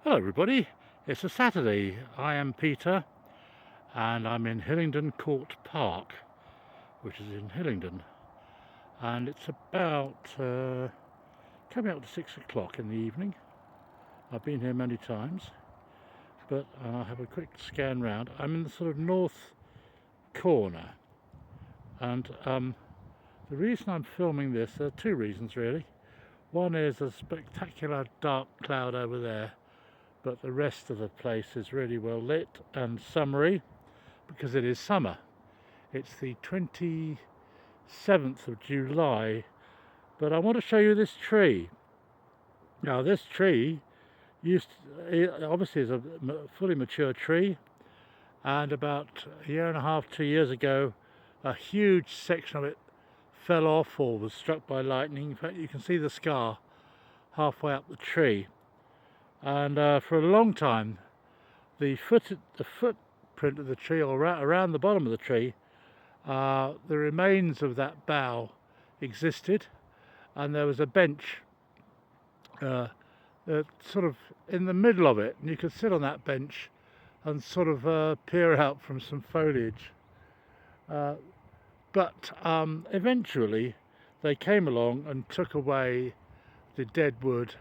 Hello everybody, it's a Saturday. I am Peter and I'm in Hillingdon Court Park, which is in Hillingdon, and it's about coming up to 6 o'clock in the evening. I've been here many times, but I'll have a quick scan round. I'm in the sort of north corner, and the reason I'm filming this, there are two reasons really. One is a spectacular dark cloud over there, but the rest of the place is really well lit and summery because it is summer. It's the 27th of July, but I want to show you this tree. Now this tree obviously is a fully mature tree, and about a year and a half, 2 years ago, a huge section of it fell off or was struck by lightning. In fact, you can see the scar halfway up the tree. And for a long time, the footprint of the tree, or around the bottom of the tree, the remains of that bough existed, and there was a bench sort of in the middle of it, and you could sit on that bench and sort of peer out from some foliage. But eventually they came along and took away the dead wood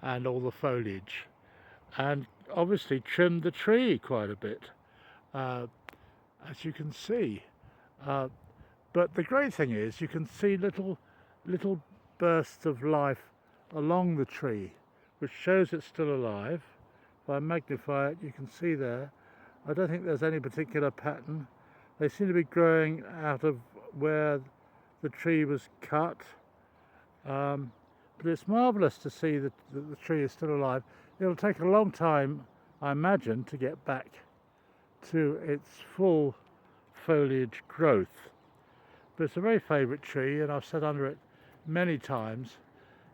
and all the foliage, and obviously trimmed the tree quite a bit, as you can see. But the great thing is you can see little bursts of life along the tree, which shows it's still alive. If I magnify it, you can see there. I don't think there's any particular pattern. They seem to be growing out of where the tree was cut. But it's marvellous to see that the tree is still alive. It'll take a long time, I imagine, to get back to its full foliage growth. But it's a very favourite tree, and I've sat under it many times,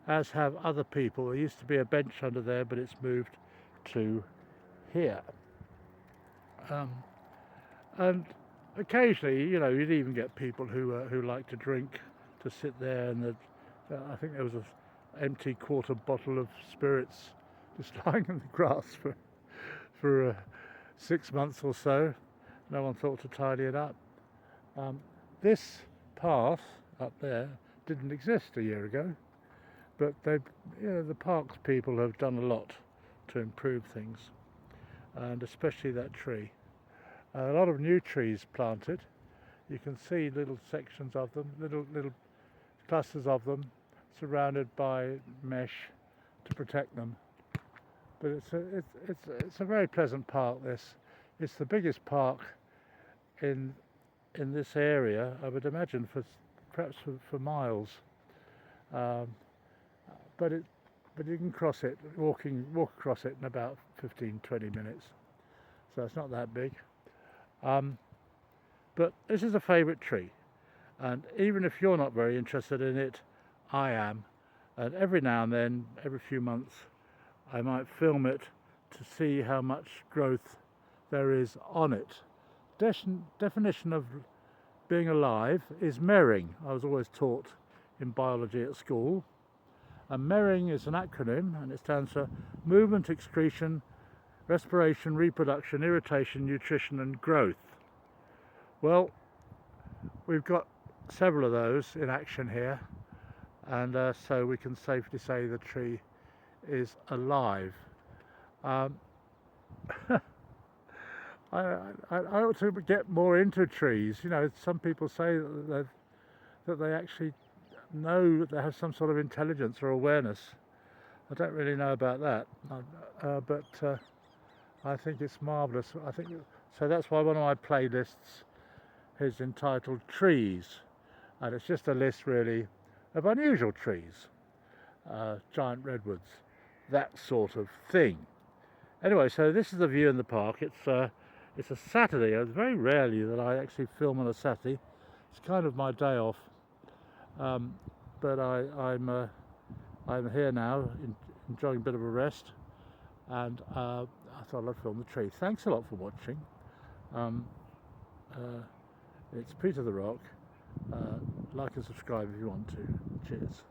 as have other people. There used to be a bench under there, but it's moved to here. And occasionally, you know, you'd even get people who like to drink, to sit there, and I think there was an empty quarter bottle of spirits just lying in the grass for 6 months or so. No one thought to tidy it up. This path up there didn't exist a year ago, but the parks people have done a lot to improve things, and especially that tree. A lot of new trees planted. You can see little sections of them, little clusters of them, surrounded by mesh to protect them. But it's a very pleasant park. It's the biggest park in this area, I would imagine, perhaps for miles. But you can cross it, walk across it in about 15-20 minutes. So it's not that big. But this is a favourite tree, and even if you're not very interested in it, I am. And every now and then, every few months, I might film it to see how much growth there is on it. Definition of being alive is MERRING. I was always taught in biology at school. And MERRING is an acronym, and it stands for movement, excretion, respiration, reproduction, irritation, nutrition and growth. Well, we've got several of those in action here, and so we can safely say the tree is alive. I ought to get more into trees. You know, some people say that they actually know that they have some sort of intelligence or awareness. I don't really know about that, but I think it's marvellous. So that's why one of my playlists is entitled Trees, and it's just a list really of unusual trees, giant redwoods, that sort of thing. Anyway, so this is the view in the park. It's a Saturday. It's very rarely that I actually film on a Saturday. It's kind of my day off, but I'm here now, enjoying a bit of a rest, and I thought I'd film the tree. Thanks a lot for watching. It's Peter the Rock. Like and subscribe if you want to. Cheers.